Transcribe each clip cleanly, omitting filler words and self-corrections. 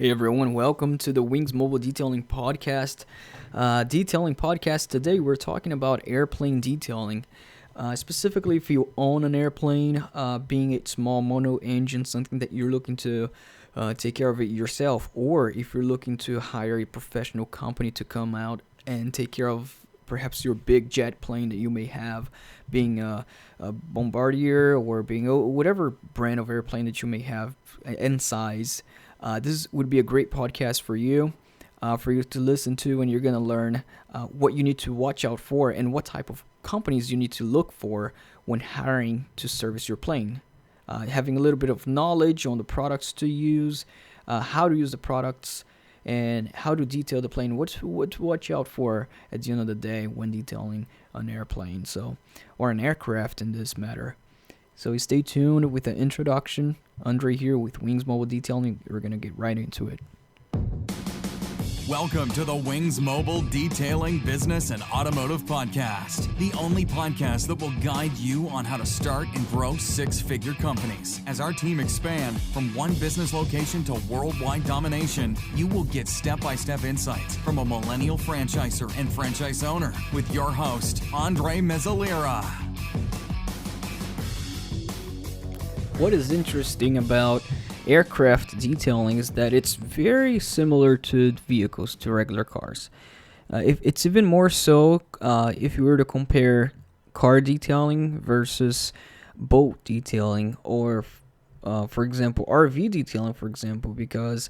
Hey everyone, welcome to the Wings Mobile Detailing Podcast. Today we're talking about airplane detailing. Specifically, if you own an airplane, being a small mono engine, something that you're looking to take care of it yourself, or if you're looking to hire a professional company to come out and take care of perhaps your big jet plane that you may have, being a Bombardier or being whatever brand of airplane that you may have in size. This would be a great podcast for you to listen to, and you're going to learn what you need to watch out for and what type of companies you need to look for when hiring to service your plane. Having a little bit of knowledge on the products to use, how to use the products, and how to detail the plane, what to watch out for at the end of the day when detailing an airplane, or an aircraft in this matter. So stay tuned with the introduction. Andre here with Wings Mobile Detailing. We're going to get right into it. Welcome to the Wings Mobile Detailing Business and Automotive Podcast, the only podcast that will guide you on how to start and grow six-figure companies. As our team expand from one business location to worldwide domination, you will get step-by-step insights from a millennial franchisor and franchise owner with your host, Andre Mezzalera. What is interesting about aircraft detailing is that it's very similar to vehicles, to regular cars. It's even more so if you were to compare car detailing versus boat detailing, or for example, RV detailing, for example, because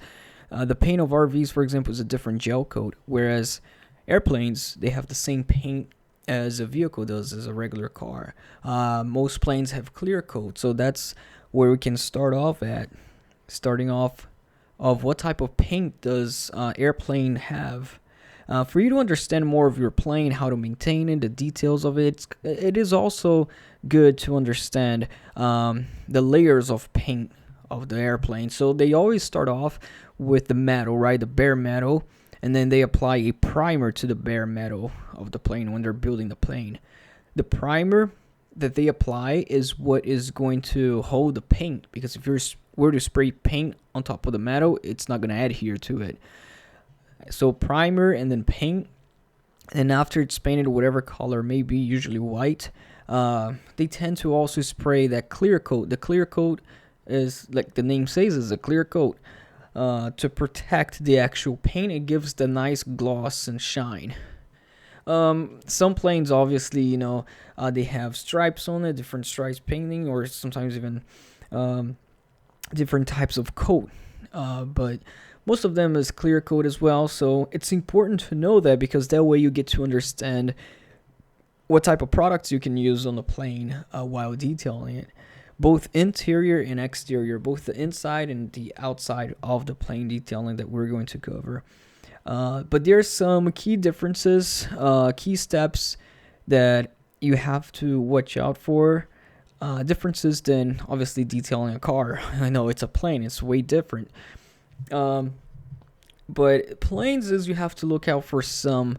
the paint of RVs, for example, is a different gel coat, whereas airplanes, they have the same paint as a vehicle does, as a regular car. Most planes have clear coat, so that's where we can starting off of what type of paint does airplane have. For you to understand more of your plane, how to maintain it, the details of it, it is also good to understand the layers of paint of the airplane. So they always start off with the metal, right, the bare metal, and then they apply a primer to the bare metal of the plane when they're building the plane. The primer that they apply is what is going to hold the paint, because if you were to spray paint on top of the metal, it's not going to adhere to it. So primer and then paint, and after it's painted whatever color, maybe usually white, they tend to also spray that clear coat. The clear coat is, like the name says, is a clear coat to protect the actual paint. It gives the nice gloss and shine. Some planes, obviously, they have stripes on it, different stripes painting, or sometimes even different types of coat. But most of them is clear coat as well. So it's important to know that, because that way you get to understand what type of products you can use on the plane while detailing it. Both interior and exterior, both the inside and the outside of the plane detailing that we're going to cover. But there's some key differences, key steps that you have to watch out for. Differences than obviously detailing a car. I know it's a plane, it's way different. But planes is you have to look out for some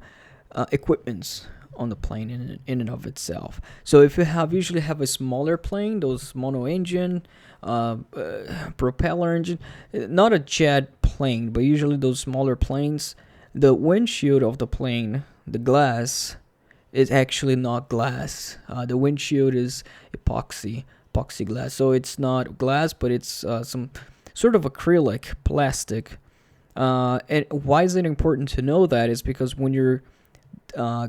equipments on the plane in and of itself. So if you usually have a smaller plane, those mono engine, propeller engine, not a jet plane, but usually those smaller planes, the windshield of the plane, the glass, is actually not glass. The windshield is epoxy glass. So it's not glass, but it's some sort of acrylic plastic. And why is it important to know that? Is because when you're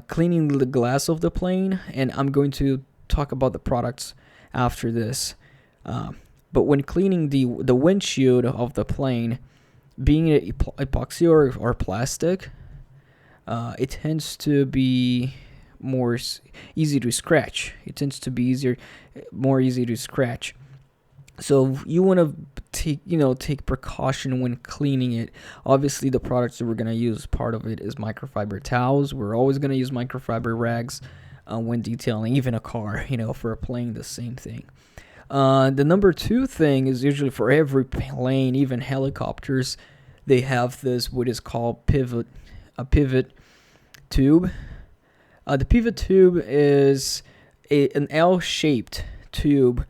cleaning the glass of the plane, and I'm going to talk about the products after this, but when cleaning the windshield of the plane, being epoxy or plastic, it tends to be more easy to scratch. It tends to be more easy to scratch. So you want to take precaution when cleaning it. Obviously, the products that we're going to use, part of it is microfiber towels. We're always going to use microfiber rags when detailing, even a car, for a plane, the same thing. The number two thing is usually for every plane, even helicopters, they have this, what is called a pivot tube. The pivot tube is an L-shaped tube,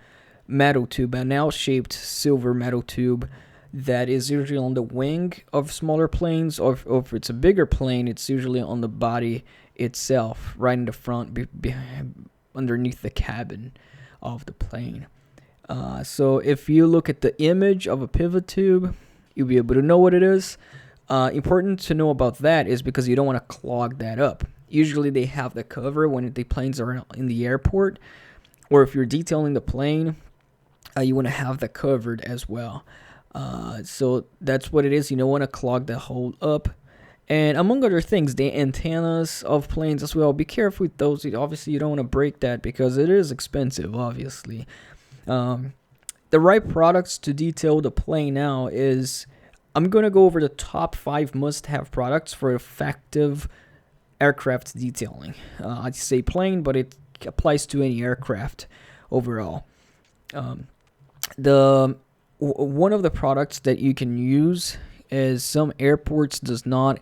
metal tube, an L-shaped silver metal tube that is usually on the wing of smaller planes, or if it's a bigger plane, it's usually on the body itself, right in the front, underneath the cabin of the plane. So if you look at the image of a pivot tube, you'll be able to know what it is. Important to know about that is because you don't want to clog that up. Usually they have the cover when the planes are in the airport, or if you're detailing the plane, you want to have that covered as well. So that's what it is. You don't want to clog the hole up. And among other things, the antennas of planes as well. Be careful with those. Obviously, you don't want to break that because it is expensive, obviously. The right products to detail the plane now is, I'm going to go over the top 5 must-have products for effective aircraft detailing. I'd say plane, but it applies to any aircraft overall. One of the products that you can use is, some airports does not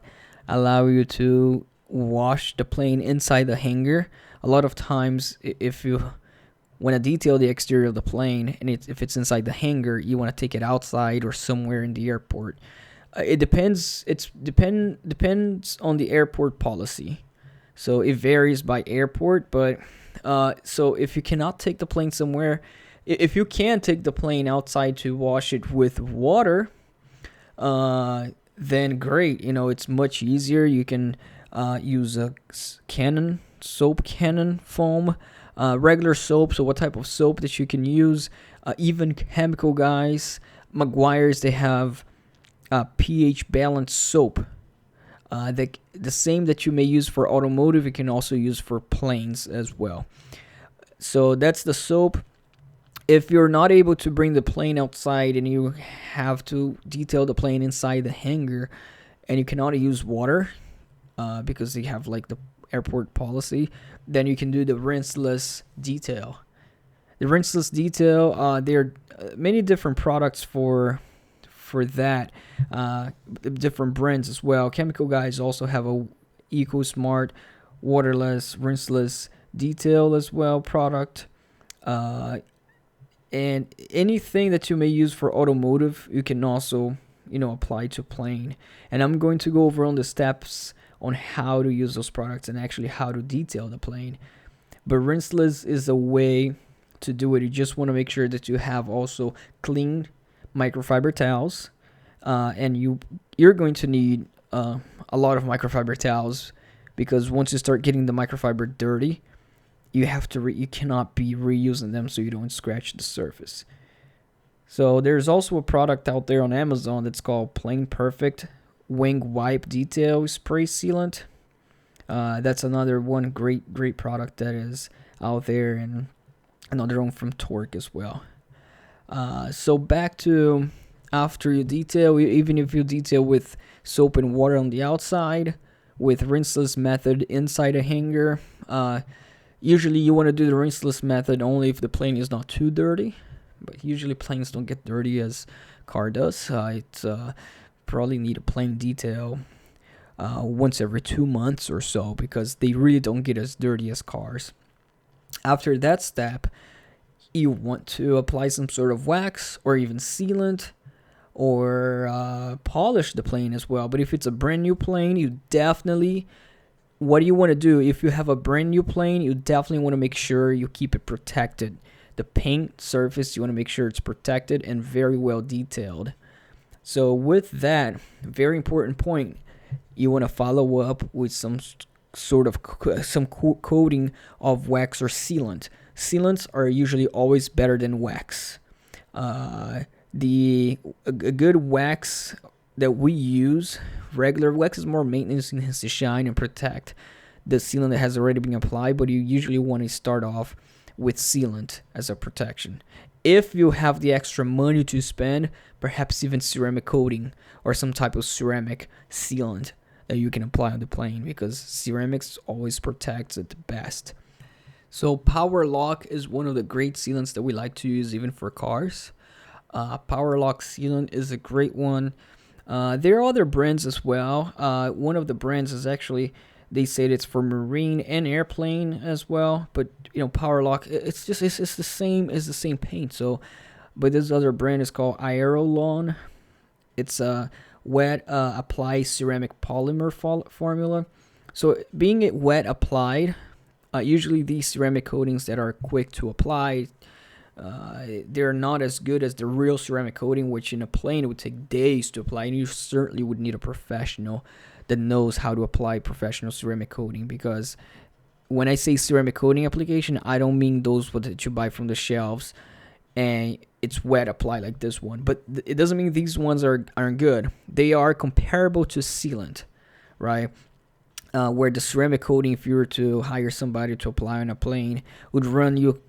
allow you to wash the plane inside the hangar. A lot of times, if you want to detail the exterior of the plane, and if it's inside the hangar, you want to take it outside or somewhere in the airport. It depends. Depends on the airport policy. So it varies by airport, but so if you cannot take the plane somewhere, if you can take the plane outside to wash it with water, then great. It's much easier. You can use a soap cannon foam, regular soap. So what type of soap that you can use? Even chemical guys, Meguiar's, they have pH balanced soap. The same that you may use for automotive, you can also use for planes as well. So that's the soap. If you're not able to bring the plane outside and you have to detail the plane inside the hangar, and you cannot use water because they have like the airport policy, then you can do the rinseless detail. The rinseless detail, there are many different products for that, different brands as well. Chemical guys also have a EcoSmart waterless rinseless detail as well product. And anything that you may use for automotive, you can also, apply to plane. And I'm going to go over on the steps on how to use those products and actually how to detail the plane. But rinseless is a way to do it. You just want to make sure that you have also clean microfiber towels, and you're going to need a lot of microfiber towels, because once you start getting the microfiber dirty, you cannot be reusing them so you don't scratch the surface. So there's also a product out there on Amazon that's called Plane Perfect Wing Wipe Detail Spray Sealant. That's another one great product that is out there, and another one from Torque as well. So back to after you detail, even if you detail with soap and water on the outside, with rinseless method inside a hangar, usually you want to do the rinseless method only if the plane is not too dirty. But usually planes don't get dirty as car does. It's probably need a plane detail once every 2 months or so, because they really don't get as dirty as cars. After that step, you want to apply some sort of wax or even sealant, or polish the plane as well. But if it's a brand new plane, what you want to do, if you have a brand new plane, you definitely want to make sure you keep it protected. The paint surface, you want to make sure it's protected and very well detailed. So with that, very important point, you want to follow up with some sort of coating of wax or sealant. Sealants are usually always better than wax. A good wax that we use, regular wax, is more maintenance and has to shine and protect the sealant that has already been applied, but you usually want to start off with sealant as a protection. If you have the extra money to spend, perhaps even ceramic coating or some type of ceramic sealant that you can apply on the plane, because ceramics always protects it the best. So Power Lock is one of the great sealants that we like to use even for cars. Power Lock sealant is a great one. There are other brands as well. One of the brands is actually, they say it's for marine and airplane as well. But Power Lock, it's the same paint. So, but this other brand is called Aerolon. It's a wet apply ceramic polymer formula. So being it wet applied, usually these ceramic coatings that are quick to apply, they're not as good as the real ceramic coating, which in a plane it would take days to apply, and you certainly would need a professional that knows how to apply professional ceramic coating. Because when I say ceramic coating application, I don't mean those that you buy from the shelves and it's wet applied like this one. But it doesn't mean these ones aren't good. They are comparable to sealant, right? Where the ceramic coating, if you were to hire somebody to apply on a plane, would run you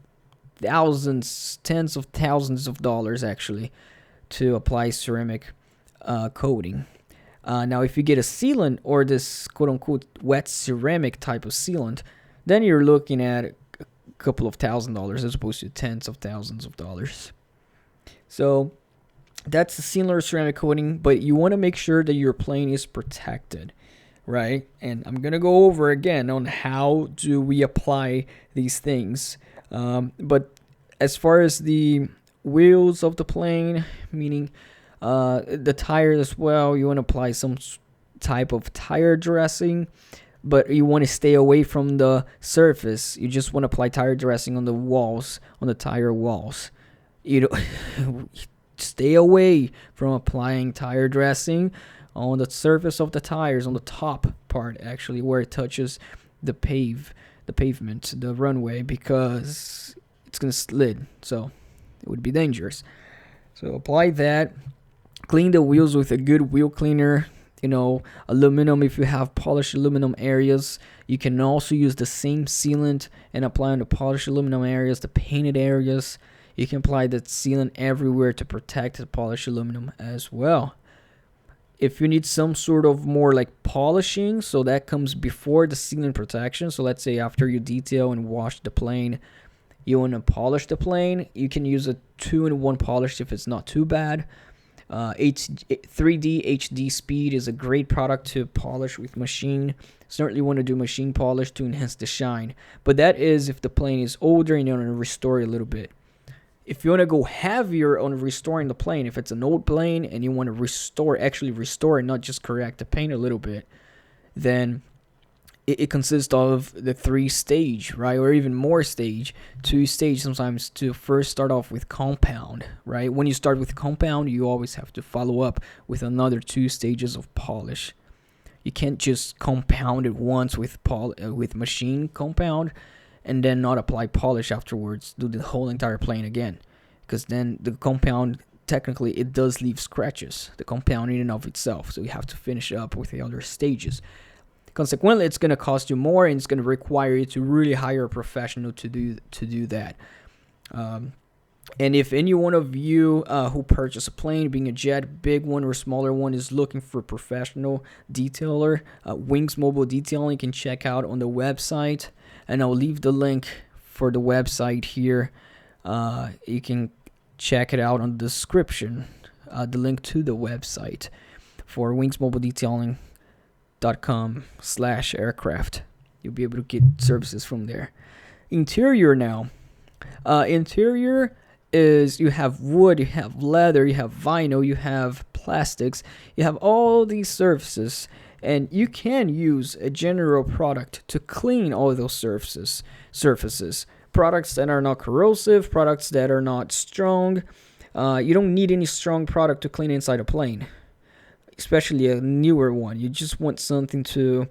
thousands, tens of thousands of dollars actually to apply ceramic coating. Now, if you get a sealant or this quote-unquote wet ceramic type of sealant, then you're looking at a couple of $1,000s as opposed to tens of thousands of dollars. So that's a sealant ceramic coating, but you want to make sure that your plane is protected, right? And I'm going to go over again on how do we apply these things. But as far as the wheels of the plane, meaning the tires as well, you want to apply some type of tire dressing, but you want to stay away from the surface. You just want to apply tire dressing on the walls, on the tire walls. You know, stay away from applying tire dressing on the surface of the tires, on the top part actually, where it touches the pavement, the runway, because it's gonna slid, so it would be dangerous. So apply that. Clean the wheels with a good wheel cleaner. You know, aluminum, if you have polished aluminum areas, you can also use the same sealant and apply on the polished aluminum areas, the painted areas. You can apply that sealant everywhere to protect the polished aluminum as well. If you need some sort of more like polishing, so that comes before the sealant protection. So let's say after you detail and wash the plane, you want to polish the plane, you can use a 2-in-1 polish if it's not too bad. 3D HD Speed is a great product to polish with machine. Certainly want to do machine polish to enhance the shine. But that is if the plane is older and you want to restore it a little bit. If you want to go heavier on restoring the plane, if it's an old plane and you want to actually restore and not just correct the paint a little bit, then it consists of the 3-stage, right? Or even more stage, 2-stage sometimes, to first start off with compound, right? When you start with compound, you always have to follow up with another 2 stages of polish. You can't just compound it once with machine compound and then not apply polish afterwards, do the whole entire plane again. Because then the compound, technically, it does leave scratches, the compound in and of itself. So you have to finish up with the other stages. Consequently, it's going to cost you more, and it's going to require you to really hire a professional to do that. And if any one of you who purchase a plane, being a jet, big one or smaller one, is looking for a professional detailer, Wings Mobile Detailing, you can check out on the website. And I'll leave the link for the website here. You can check it out on the description, the link to the website for wingsmobiledetailing.com/aircraft. You'll be able to get services from there. Interior now. Interior is, you have wood, you have leather, you have vinyl, you have plastics, you have all these surfaces, and you can use a general product to clean all those surfaces. Products that are not corrosive, products that are not strong. You don't need any strong product to clean inside a plane, especially a newer one. You just want something to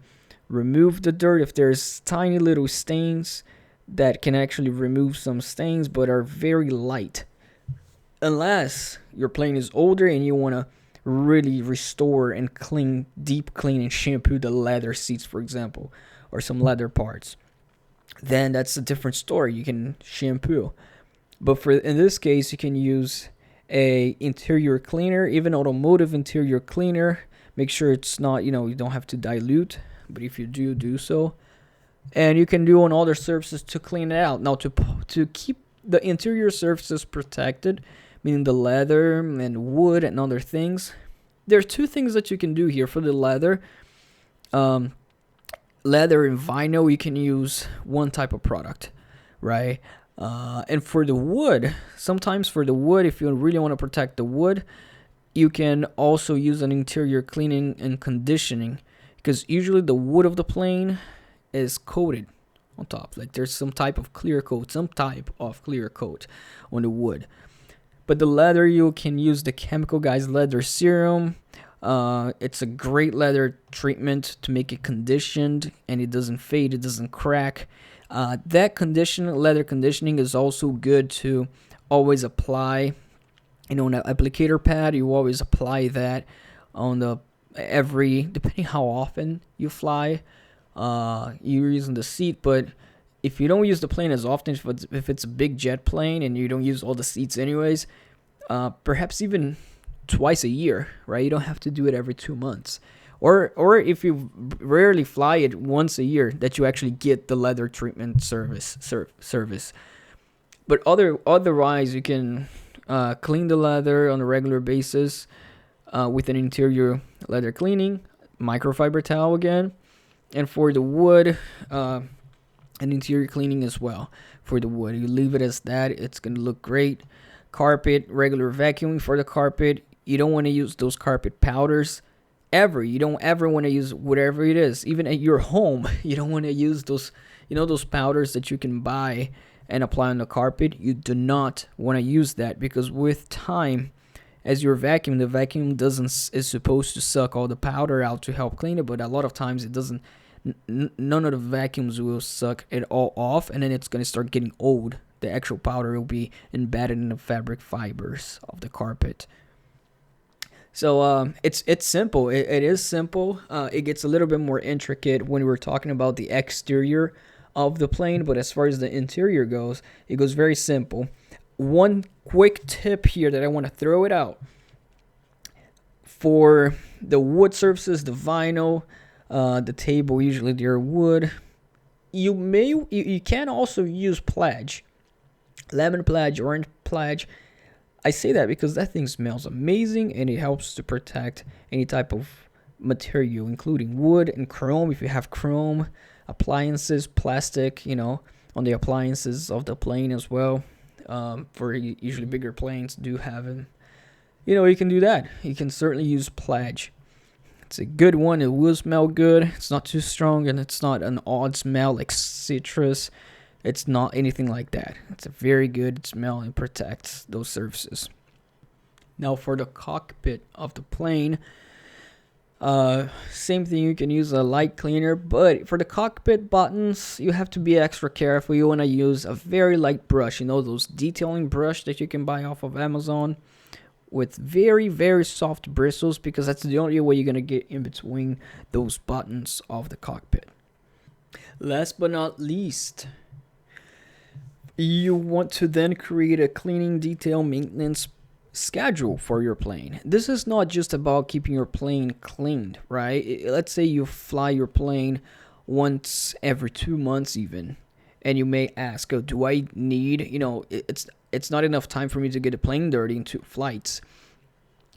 remove the dirt. If there's tiny little stains, that can actually remove some stains, but are very light. Unless your plane is older and you want to really restore and clean, deep clean and shampoo the leather seats, for example, or some leather parts, then that's a different story. You can shampoo. But in this case, you can use a interior cleaner, even automotive interior cleaner. Make sure it's not, you don't have to dilute, but if you do so. And you can do on other surfaces to clean it out. Now, to keep the interior surfaces protected, meaning the leather and wood and other things, there are 2 things that you can do here. For the leather, leather and vinyl, you can use one type of product, right? And for the wood, sometimes for the wood, if you really want to protect the wood, You can also use an interior cleaning and conditioning, because usually the wood of the plane is coated on top. Like there's some type of clear coat on the wood. But the leather, you can use the Chemical Guys leather serum. It's a great leather treatment to make it conditioned, and it doesn't fade, it doesn't crack. That leather conditioning is also good to always apply. On an applicator pad, you always apply that on depending how often you fly. You're using the seat, but if you don't use the plane as often, if it's a big jet plane and you don't use all the seats anyways, perhaps even twice a year, right? You don't have to do it every 2 months. Or if you rarely fly it, once a year, that you actually get the leather treatment service. But otherwise, you can clean the leather on a regular basis with an interior leather cleaning, microfiber towel again, and for the wood, an interior cleaning as well. For the wood, you leave it as that, it's going to look great. Carpet, regular vacuuming for the carpet. You don't want to use those carpet powders ever. You don't ever want to use whatever it is. Even at your home, you don't want to use those, those powders that you can buy and apply on the carpet. You do not want to use that, because with time, as you're vacuuming, the vacuum is supposed to suck all the powder out to help clean it, but a lot of times it doesn't. None of the vacuums will suck it all off, and then it's going to start getting old. The actual powder will be embedded in the fabric fibers of the carpet. So it's simple. It is simple. It gets a little bit more intricate when we're talking about the exterior of the plane, but as far as the interior goes, it goes very simple. One quick tip here that I want to throw it out. For the wood surfaces, the vinyl, the table, usually they're wood. You can also use pledge. Lemon pledge, orange pledge. I say that because that thing smells amazing, and it helps to protect any type of material, including wood and chrome. If you have chrome, appliances, plastic, on the appliances of the plane as well. For usually bigger planes do have it. You can do that. You can certainly use pledge. It's a good one. It will smell good. It's not too strong, and it's not an odd smell like citrus. It's not anything like that. It's a very good smell and protects those surfaces. Now for the cockpit of the plane, same thing. You can use a light cleaner, but for the cockpit buttons, you have to be extra careful. You want to use a very light brush. Those detailing brush that you can buy off of Amazon with very, very soft bristles, because that's the only way you're going to get in between those buttons of the cockpit. Last but not least, you want to then create a cleaning, detail, maintenance schedule for your plane. This is not just about keeping your plane cleaned, right? Let's say you fly your plane once every 2 months even, and you may ask, do I need, it's not enough time for me to get a plane dirty in 2 flights.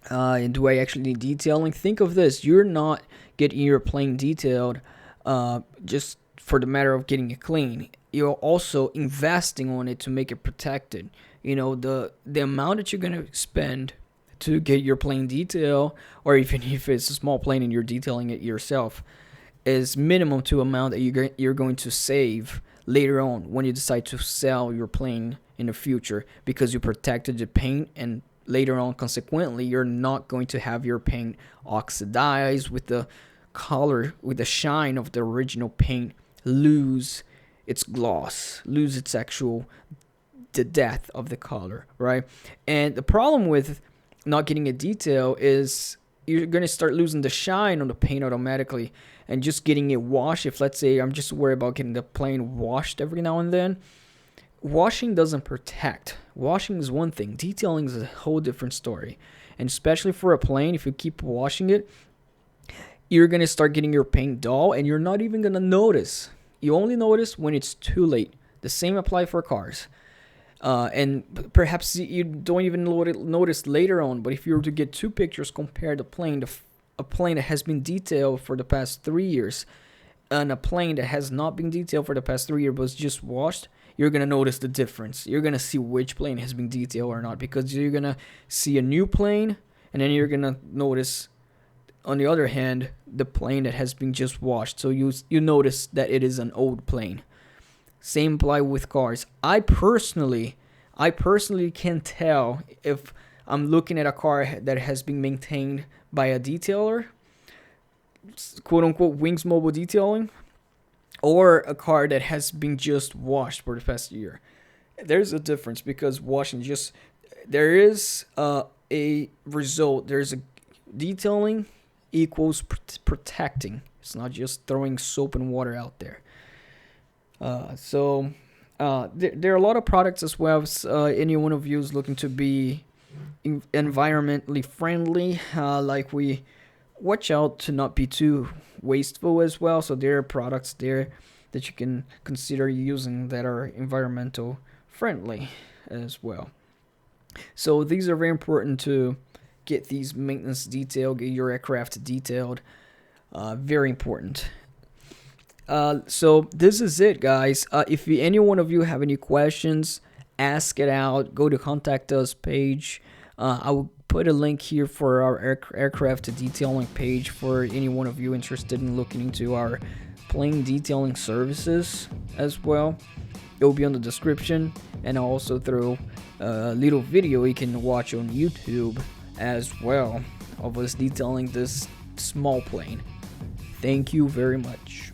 And do I actually need detailing? Think of this. You're not getting your plane detailed just for the matter of getting it clean. You're also investing on it to make it protected. The amount that you're going to spend to get your plane detailed, or even if it's a small plane and you're detailing it yourself, is minimum to amount that you're going to save later on when you decide to sell your plane in the future, because you protected the paint, and later on, consequently, you're not going to have your paint oxidize with the color, with the shine of the original paint, lose its gloss, lose its the depth of the color, right? And the problem with not getting a detail is you're going to start losing the shine on the paint automatically, and just getting it washed. If, let's say, I'm just worried about getting the plane washed every now and then, washing doesn't protect. Washing is one thing. Detailing is a whole different story. And especially for a plane, if you keep washing it, you're going to start getting your paint dull, and you're not even going to notice. You only notice when it's too late. The same applies for cars. And perhaps you don't even notice later on, but if you were to get 2 pictures, compare the plane, a plane that has been detailed for the past 3 years, and a plane that has not been detailed for the past 3 years but was just washed, you're going to notice the difference. You're going to see which plane has been detailed or not, because you're going to see a new plane and then you're gonna notice, on the other hand, the plane that has been just washed. So you notice that it is an old plane. Same apply with cars. I personally can tell if I'm looking at a car that has been maintained by a detailer, quote unquote Wings Mobile Detailing, or a car that has been just washed for the past year. There's a difference, because there is a result. There's a detailing equals protecting. It's not just throwing soap and water out there. So there are a lot of products as well. Any one of you is looking to be environmentally friendly, like we watch out to not be too wasteful as well. So there are products there that you can consider using that are environmental friendly as well. So these are very important to get these maintenance detailed, get your aircraft detailed. Very important. So this is it, guys. If any one of you have any questions, ask it out. Go to contact us page. I will put a link here for our aircraft detailing page for any one of you interested in looking into our plane detailing services as well. It will be on the description, and I'll also throw a little video you can watch on YouTube as well of us detailing this small plane. Thank you very much.